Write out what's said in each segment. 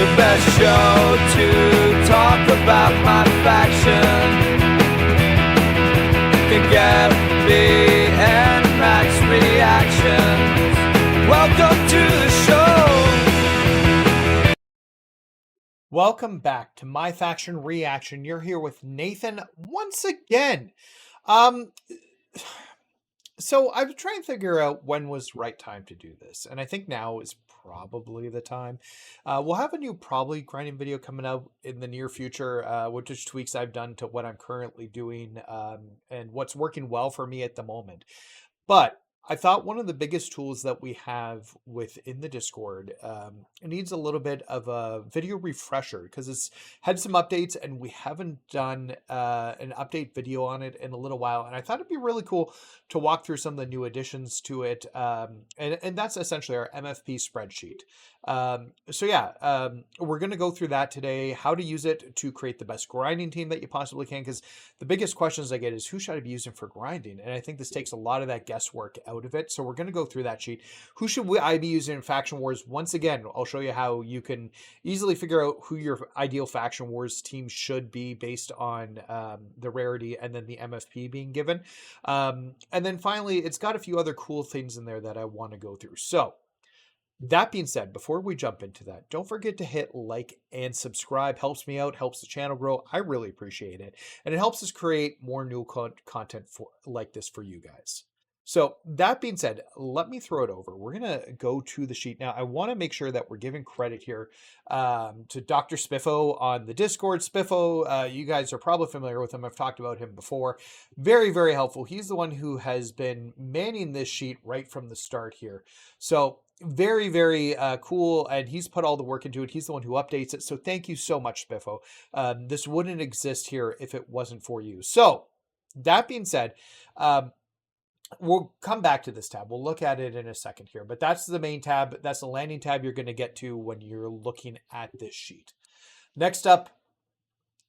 the best show to talk about my faction. Think FB and Max reactions. Welcome to the show. Welcome back to MyFaction Reaction. You're here with Nathan once again. So I was trying to figure out when was the right time to do this, and I think now is probably the time. We'll have a new probably grinding video coming out in the near future, with just tweaks I've done to what I'm currently doing, and what's working well for me at the moment. But I thought one of the biggest tools that we have within the Discord, needs a little bit of a video refresher because it's had some updates and we haven't done an update video on it in a little while. And I thought it'd be really cool to walk through some of the new additions to it. And that's essentially our MFP spreadsheet. So yeah, we're going to go through that today, how to use it to create the best grinding team that you possibly can. Because the biggest questions I get is who should I be using for grinding? And I think this takes a lot of that guesswork out of it. So we're going to go through that sheet. Who should I be using in Faction Wars? Once again, I'll show you how you can easily figure out who your ideal Faction Wars team should be based on the rarity and then the MFP being given. And then finally, it's got a few other cool things in there that I want to go through. So that being said, before we jump into that, don't forget to hit like and subscribe. Helps me out, helps the channel grow. I really appreciate it. And it helps us create more new content like this for you guys. So that being said, let me throw it over. We're going to go to the sheet. Now, I want to make sure that we're giving credit here to Dr. Spiffo on the Discord. Spiffo, you guys are probably familiar with him. I've talked about him before. Very, very helpful. He's the one who has been manning this sheet right from the start here. So very, very cool. And he's put all the work into it. He's the one who updates it. So thank you so much, Spiffo. This wouldn't exist here if it wasn't for you. So that being said, we'll come back to this tab. We'll look at it in a second here, but that's the main tab. That's the landing tab you're going to get to when you're looking at this sheet. Next up,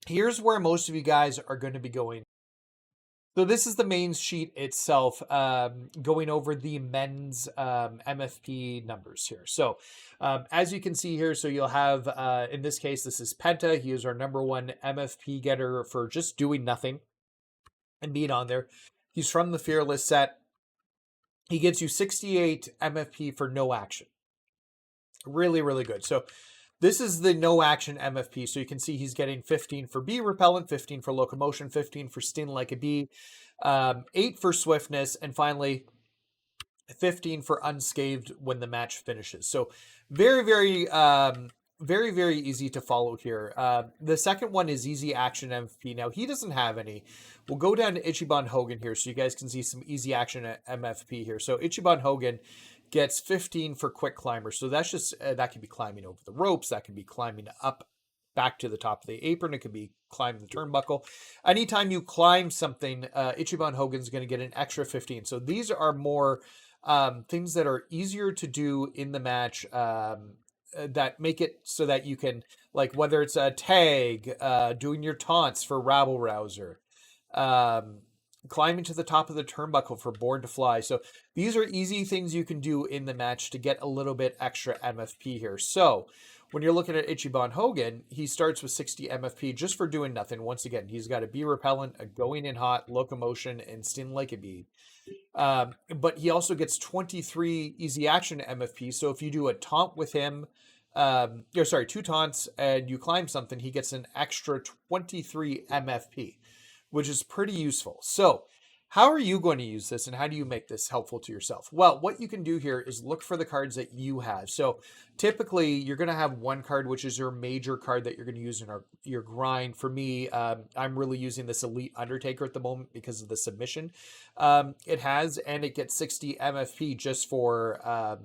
here's where most of you guys are going to be going. So this is the main sheet itself, going over the men's MFP numbers here. So as you can see here, so you'll have, in this case, this is Penta. He is our #1 MFP getter for just doing nothing and being on there. He's from the Fearless set. He gives you 68 MFP for no action. Really, really good. So this is the no action MFP. So you can see he's getting 15 for bee repellent, 15 for locomotion, 15 for sting like a bee, 8 for swiftness, and finally 15 for unscathed when the match finishes. So very, very, very, very easy to follow here. The second one is easy action MFP. Now, he doesn't have any. We'll go down to Ichiban Hogan here so you guys can see some easy action MFP here. So Ichiban Hogan gets 15 for quick climber. So that's just, that could be climbing over the ropes. That could be climbing up back to the top of the apron. It could be climbing the turnbuckle. Anytime you climb something, Ichiban Hogan's going to get an extra 15. So these are more things that are easier to do in the match, that make it so that you can, like, whether it's a tag, doing your taunts for rabble rouser, climbing to the top of the turnbuckle for Born to Fly. So these are easy things you can do in the match to get a little bit extra MFP here. So when you're looking at Ichiban Hogan, he starts with 60 MFP just for doing nothing. Once again, he's got a bee repellent, a going in hot, locomotion, and sting like a bee. But he also gets 23 easy action MFP. So if you do a taunt with him, 2 taunts and you climb something, he gets an extra 23 MFP, which is pretty useful. So how are you going to use this and how do you make this helpful to yourself? Well, what you can do here is look for the cards that you have. So typically you're going to have one card, which is your major card that you're going to use in your grind. For me, I'm really using this Elite Undertaker at the moment because of the submission it has, and it gets 60 MFP just for,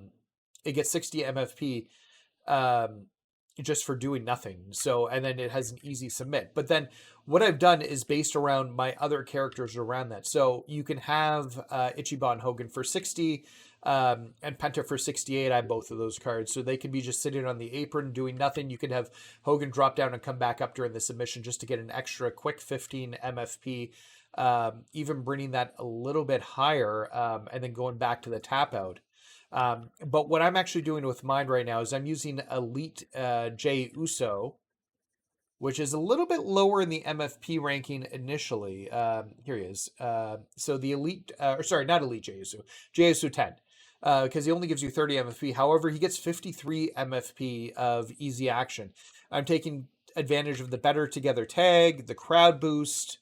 just for doing nothing. So, and then it has an easy submit. But then what I've done is based around my other characters around that. So you can have Ichiban Hogan for 60 and Penta for 68. I have both of those cards. So they can be just sitting on the apron doing nothing. You can have Hogan drop down and come back up during the submission just to get an extra quick 15 MFP, even bringing that a little bit higher and then going back to the tap out. But what I'm actually doing with mine right now is I'm using Elite Jey Uso, which is a little bit lower in the MFP ranking initially. Here he is. So the Elite, or sorry, not Elite Jey Uso, Jey Uso 10. Because he only gives you 30 MFP. However, he gets 53 MFP of easy action. I'm taking advantage of the Better Together tag, the crowd boost,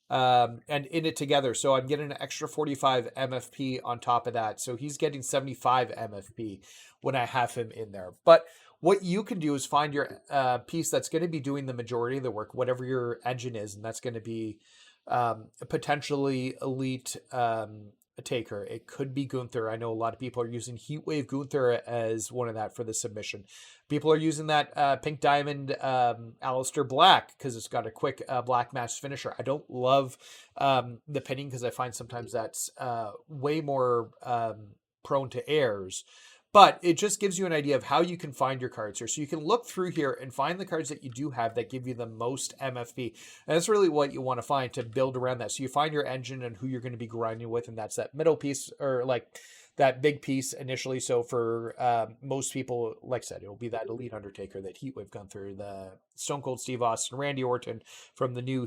and in it together. So I'm getting an extra 45 MFP on top of that. So he's getting 75 MFP when I have him in there. But what you can do is find your piece that's going to be doing the majority of the work, whatever your engine is, and that's going to be potentially elite taker. It could be Gunther. I know a lot of people are using Heatwave Gunther as one of that for the submission. People are using that Pink Diamond Aleister Black because it's got a quick black match finisher. I don't love the pinning because I find sometimes that's way more prone to errors. But it just gives you an idea of how you can find your cards here. So you can look through here and find the cards that you do have that give you the most MFP. And that's really what you want to find to build around that. So you find your engine and who you're going to be grinding with, and that's that middle piece, or like that big piece initially. So for most people, like I said, it'll be that Elite Undertaker, that Heatwave Gunther, the Stone Cold Steve Austin, Randy Orton from the new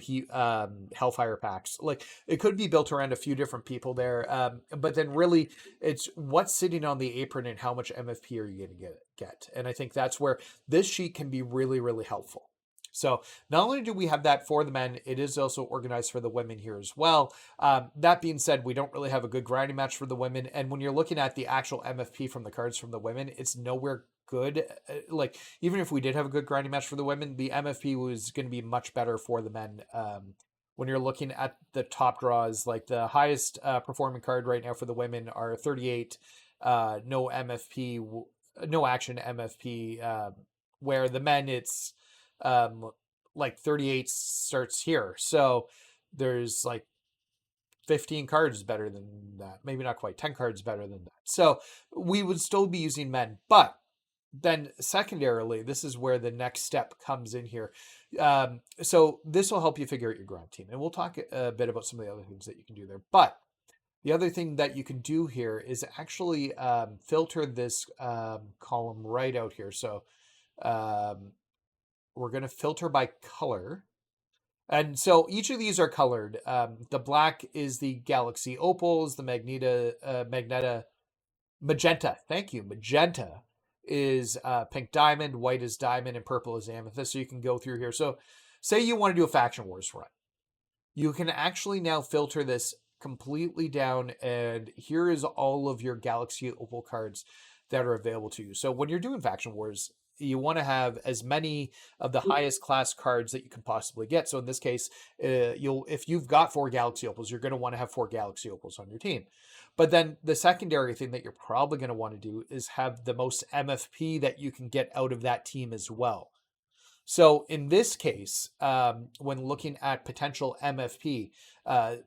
Hellfire packs. Like, it could be built around a few different people there. But then really it's what's sitting on the apron and how much MFP are you going to get. And I think that's where this sheet can be really, really helpful. So not only do we have that for the men, it is also organized for the women here as well. That being said, we don't really have a good grinding match for the women. And when you're looking at the actual MFP from the cards from the women, it's nowhere good. Like, even if we did have a good grinding match for the women, the MFP was going to be much better for the men. When you're looking at the top draws, like the highest performing card right now for the women are 38, no MFP, no action MFP, where the men it's like 38 starts here. So there's like 15 cards better than that. Maybe not quite 10 cards better than that. So we would still be using men, but then secondarily, this is where the next step comes in here. So this will help you figure out your grind team, and we'll talk a bit about some of the other things that you can do there. But the other thing that you can do here is actually filter this column right out here. So we're going to filter by color. And so each of these are colored. The black is the Galaxy Opals, the Magenta. Thank you. Magenta is Pink Diamond, white is Diamond, and purple is Amethyst. So you can go through here. So say you want to do a Faction Wars run. You can actually now filter this completely down, and here is all of your Galaxy Opal cards that are available to you. So when you're doing Faction Wars, you want to have as many of the highest class cards that you can possibly get. So in this case, if you've got 4 Galaxy Opals, you're going to want to have 4 Galaxy Opals on your team. But then the secondary thing that you're probably going to want to do is have the most MFP that you can get out of that team as well. So in this case, when looking at potential MFP,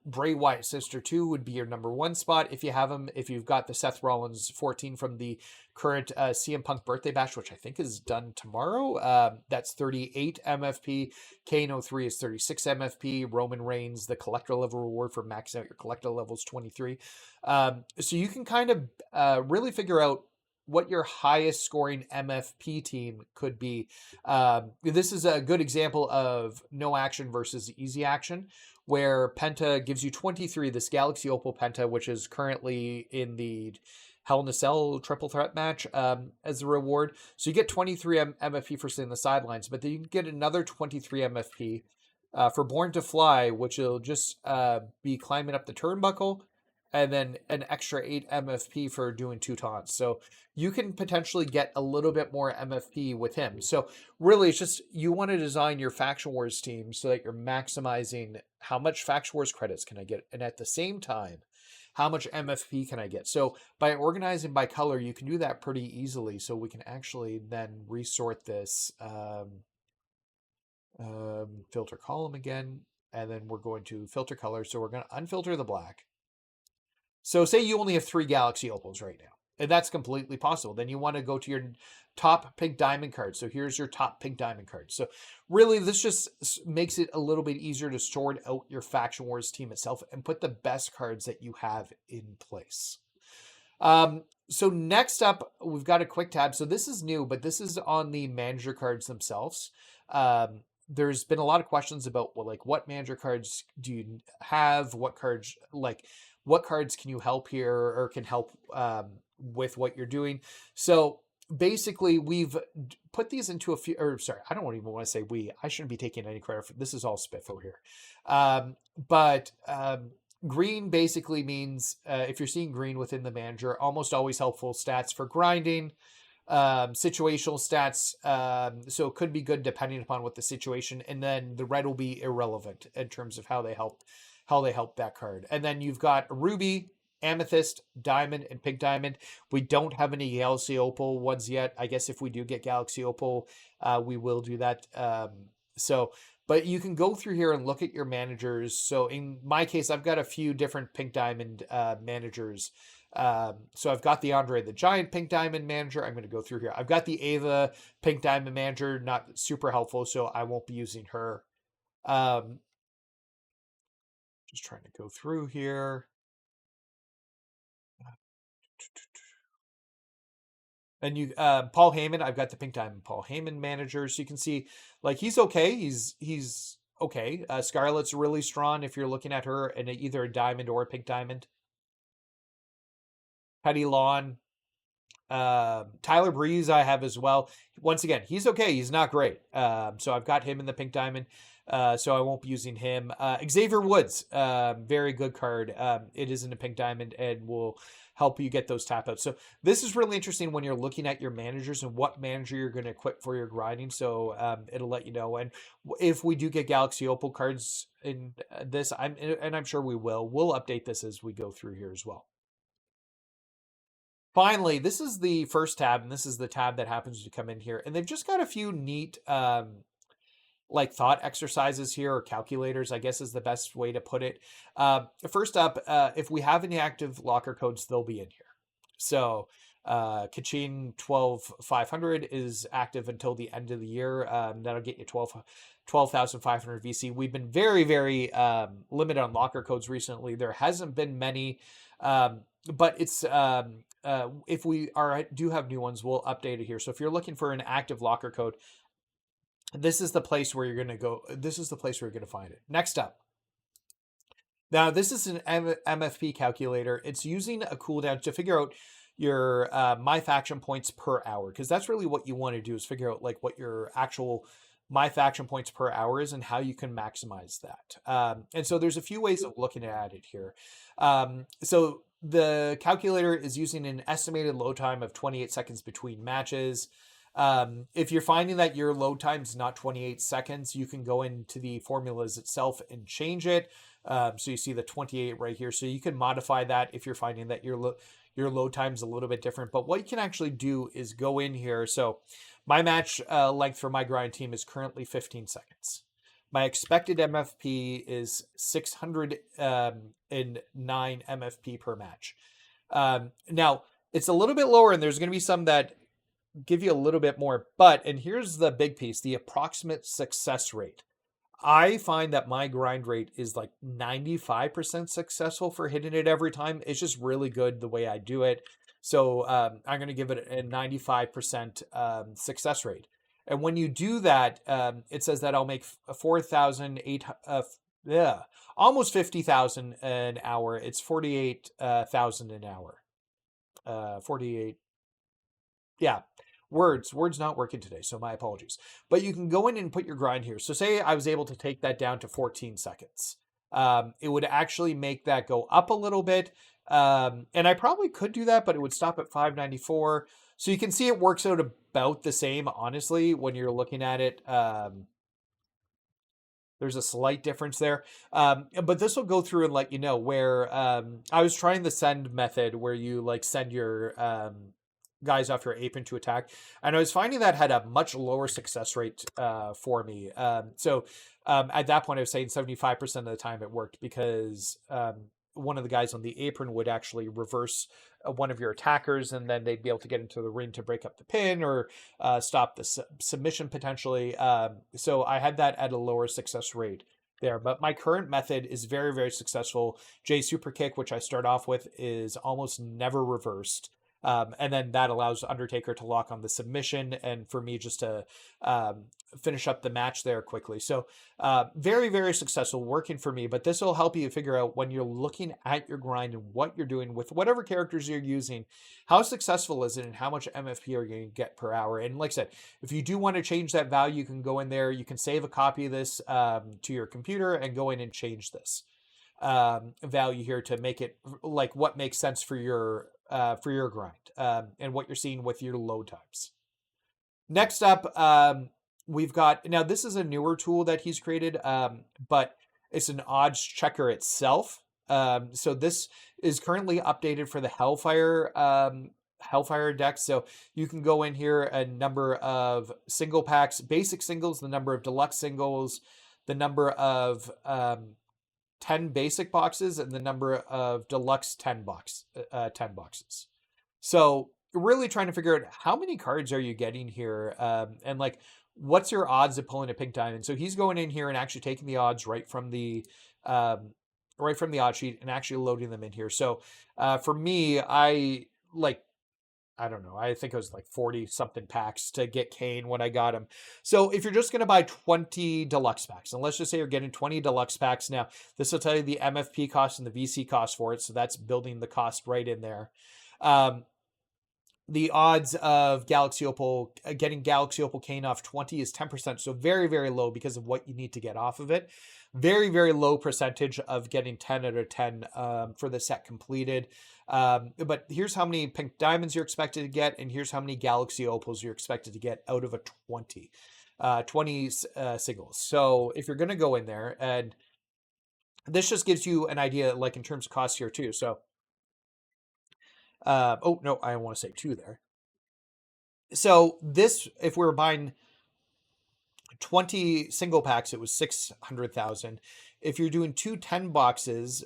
Bray Wyatt Sister 2 would be your number 1 spot if you have him. If you've got the Seth Rollins 14 from the current CM Punk birthday bash, which I think is done tomorrow, that's 38 MFP. Kane 03 is 36 MFP. Roman Reigns, the collector level reward for maxing out your collector level is 23. So you can kind of really figure out what your highest scoring MFP team could be. This is a good example of no action versus easy action, where Penta gives you 23, this Galaxy Opal Penta, which is currently in the Hell in a Cell triple threat match as a reward. So you get 23 MFP for sitting in the sidelines, but then you can get another 23 MFP for Born to Fly, which will just be climbing up the turnbuckle, and then an extra 8 MFP for doing 2 taunts. So you can potentially get a little bit more MFP with him. So really, it's just you want to design your Faction Wars team so that you're maximizing how much Faction Wars credits can I get, and at the same time, how much MFP can I get. So by organizing by color, you can do that pretty easily. So we can actually then resort this filter column again, and then we're going to filter color. So we're going to unfilter the black. So say you only have 3 Galaxy Opals right now, and that's completely possible. Then you want to go to your top Pink Diamond card. So here's your top Pink Diamond card. So really, this just makes it a little bit easier to sort out your Faction Wars team itself and put the best cards that you have in place. So next up, we've got a quick tab. So this is new, but this is on the manager cards themselves. There's been a lot of questions about, well, like, what manager cards do you have? What cards, like, what cards can you help here or can help with what you're doing? So basically, we've put these into a few, or sorry, I don't even want to say we. I shouldn't be taking any credit for this. Is all Spiffo here. But green basically means if you're seeing green within the manager, almost always helpful stats for grinding, situational stats. So it could be good depending upon what the situation, and then the red will be irrelevant in terms of how they help that card. And then you've got ruby, amethyst, diamond, and pink diamond. We don't have any Galaxy Opal ones yet. I guess if we do get Galaxy Opal, we will do that. But you can go through here and look at your managers. So in my case, I've got a few different pink diamond managers. So I've got the Andre the Giant pink diamond manager. I'm going to go through here. I've got the Ava pink diamond manager, not super helpful, so I won't be using her. Just trying to go through here. And you, Paul Heyman, I've got the pink diamond Paul Heyman manager, so you can see, like, he's okay. He's okay. Scarlett's really strong if you're looking at her in either a diamond or a pink diamond. Petty Lawn, Tyler Breeze I have as well. Once again, he's okay. He's not great. So I've got him in the pink diamond. So I won't be using him. Xavier Woods, very good card. It is in a pink diamond and will help you get those tap outs. So this is really interesting when you're looking at your managers and what manager you're going to equip for your grinding. So it'll let you know. And if we do get Galaxy Opal cards in this, I'm sure we will. We'll update this as we go through here as well. Finally, this is the first tab, and this is the tab that happens to come in here. And they've just got a few neat like thought exercises here, or calculators, I guess is the best way to put it. First up, if we have any active locker codes, they'll be in here. So Kachin 12,500 is active until the end of the year. That'll get you 12,500 VC. We've been very, very limited on locker codes recently. There hasn't been many, but it's if we do have new ones, we'll update it here. So if you're looking for an active locker code, this is the place where you're going to go. This is the place where you're going to find it. Next up. Now, this is an MFP calculator. It's using a cooldown to figure out your MyFaction points per hour, because that's really what you want to do, is figure out like what your actual MyFaction points per hour is and how you can maximize that. And so there's a few ways of looking at it here. So the calculator is using an estimated load time of 28 seconds between matches. If you're finding that your load time is not 28 seconds, you can go into the formulas itself and change it. So you see the 28 right here. So you can modify that if you're finding that your load time is a little bit different. But what you can actually do is go in here. So my match length for my grind team is currently 15 seconds. My expected MFP is 609 MFP per match. Now, it's a little bit lower, and there's going to be some that give you a little bit more. And here's the big piece, the approximate success rate. I find that my grind rate is like 95% successful for hitting it every time. It's just really good the way I do it. So I'm going to give it a 95% success rate. And when you do that, it says that I'll make 4,800, almost 50,000 an hour. It's 48,000 an hour. 48. Yeah. Words not working today, so my apologies. But you can go in and put your grind here. So say I was able to take that down to 14 seconds. It would actually make that go up a little bit. And I probably could do that, but it would stop at 594. So you can see it works out about the same, honestly, when you're looking at it. There's a slight difference there. But this will go through and let you know where I was trying the send method where you like send your guys off your apron to attack, and I was finding that had a much lower success rate for me. So at that point I was saying 75% of the time it worked, because one of the guys on the apron would actually reverse one of your attackers, and then they'd be able to get into the ring to break up the pin or stop the submission potentially. So I had that at a lower success rate there. But my current method is very, very successful. J super kick, which I start off with, is almost never reversed. And then that allows Undertaker to lock on the submission and for me just to finish up the match there quickly. So very, very successful, working for me. But this will help you figure out when you're looking at your grind and what you're doing with whatever characters you're using, how successful is it and how much MFP are you going to get per hour. And like I said, if you do want to change that value, you can go in there. You can save a copy of this to your computer and go in and change this value here to make it like what makes sense for your grind and what you're seeing with your load times. Next up, we've got, now this is a newer tool that he's created, but it's an odds checker itself. So this is currently updated for the Hellfire deck. So you can go in here, a number of single packs, basic singles, the number of deluxe singles, the number of 10 basic boxes, and the number of deluxe 10 boxes. So really trying to figure out how many cards are you getting here, and like what's your odds of pulling a pink diamond. So he's going in here and actually taking the odds right from the odds sheet and actually loading them in here. So for me, I don't know, I think it was like 40 something packs to get Kane when I got him. So if you're just going to buy 20 deluxe packs, and let's just say you're getting 20 deluxe packs, now this will tell you the MFP cost and the VC cost for it. So that's building the cost right in there. The odds of getting Galaxy Opal Kane off 20 is 10%. So very, very low because of what you need to get off of it. Very, very low percentage of getting 10 out of 10 for the set completed. But here's how many pink diamonds you're expected to get, and here's how many Galaxy Opals you're expected to get out of a 20 singles. So if you're going to go in there, and this just gives you an idea, like in terms of cost here too. So, oh no, I want to say 2 there. So this, if we were buying 20 single packs, it was 600,000. If you're doing 2 10 boxes,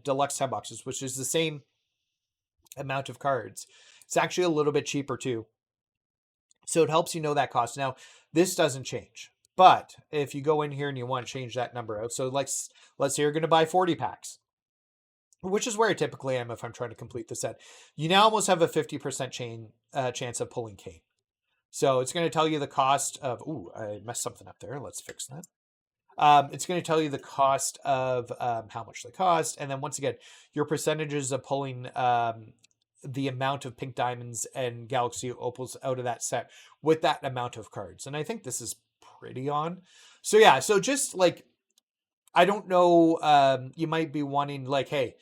deluxe 10 boxes, which is the same amount of cards, it's actually a little bit cheaper too. So it helps you know that cost. Now, this doesn't change, but if you go in here and you want to change that number out, so let's say you're going to buy 40 packs, which is where I typically am if I'm trying to complete the set. You now almost have a 50% chance of pulling Kane. So it's going to tell you the cost of, ooh, I messed something up there. Let's fix that. It's going to tell you the cost of how much they cost. And then once again, your percentages of pulling the amount of pink diamonds and Galaxy Opals out of that set with that amount of cards. And I think this is pretty on. So yeah, so just like, I don't know, you might be wanting like, hey,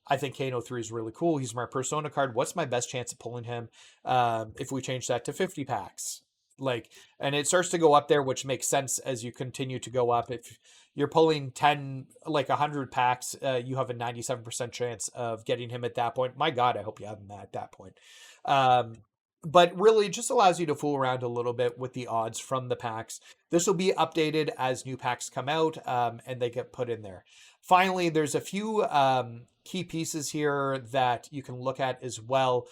I think Kano 3 is really cool. He's my persona card. What's my best chance of pulling him if we change that to 50 packs? Like, and it starts to go up there, which makes sense as you continue to go up. If you're pulling 100 packs, you have a 97% chance of getting him at that point. My God, I hope you have him at that point. But really it just allows you to fool around a little bit with the odds from the packs. This will be updated as new packs come out and they get put in there. Finally, there's a few key pieces here that you can look at as well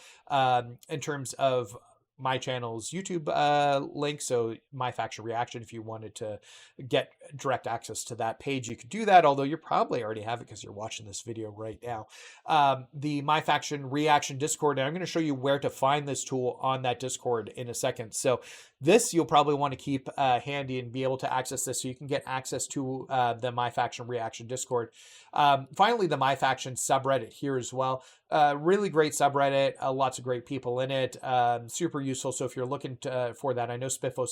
in terms of my channel's YouTube link. So MyFaction Reaction, if you wanted to get direct access to that page, you could do that, although you probably already have it because you're watching this video right now. The MyFaction Reaction Discord, and I'm going to show you where to find this tool on that Discord in a second. So this you'll probably want to keep handy and be able to access this so you can get access to the MyFaction Reaction Discord. Finally, the MyFaction subreddit here as well. Really great subreddit, lots of great people in it, super useful. So if you're looking for that, I know Spiffo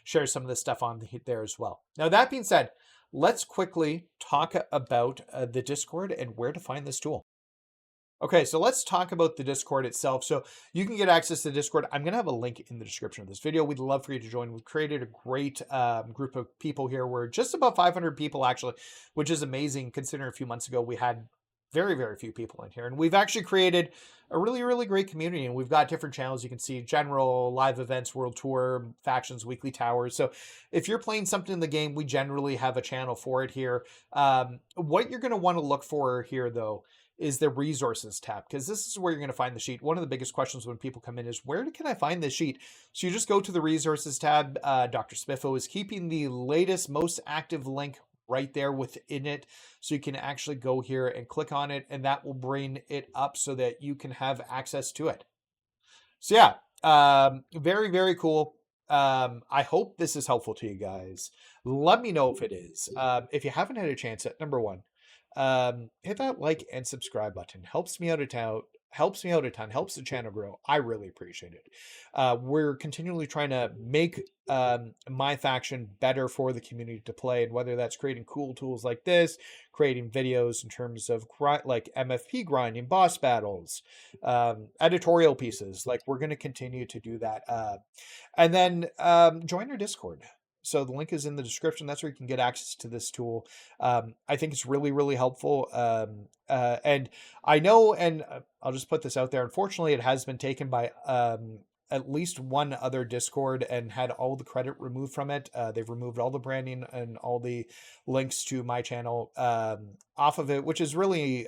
shares some of this stuff on there as well. Now, that being said, let's quickly talk about the Discord and where to find this tool. Okay, so let's talk about the Discord itself. So you can get access to the Discord. I'm going to have a link in the description of this video. We'd love for you to join. We've created a great group of people here. We're just about 500 people, actually, which is amazing considering a few months ago we had very, very few people in here. And we've actually created a really, really great community. And we've got different channels. You can see general, live events, world tour, factions, weekly towers. So if you're playing something in the game, we generally have a channel for it here. What you're going to want to look for here, though, is the resources tab, because this is where you're going to find the sheet. One of the biggest questions when people come in is, where can I find this sheet? So you just go to the resources tab. Dr. Spiffo is keeping the latest, most active link right there within it. So you can actually go here and click on it, and that will bring it up so that you can have access to it. So yeah, very, very cool. I hope this is helpful to you guys. Let me know if it is. If you haven't had a chance at number one, hit that like and subscribe button. Helps me out a ton. Helps me out a ton. Helps the channel grow. I really appreciate it. We're continually trying to make MyFaction better for the community to play, and whether that's creating cool tools like this, creating videos in terms of like MFP grinding, boss battles, editorial pieces. Like, we're going to continue to do that. And then join our Discord. So the link is in the description. That's where you can get access to this tool. I think it's really, really helpful. And I know, and I'll just put this out there. Unfortunately, it has been taken by at least one other Discord and had all the credit removed from it. They've removed all the branding and all the links to my channel off of it, which is really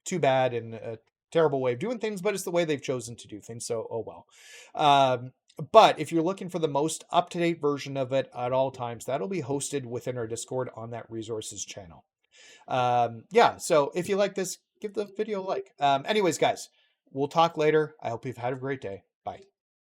too bad and a terrible way of doing things, but it's the way they've chosen to do things. So, oh well. But if you're looking for the most up-to-date version of it at all times, that'll be hosted within our Discord on that resources channel. Yeah, so if you like this, give the video a like. Anyways, guys, we'll talk later. I hope you've had a great day. Bye.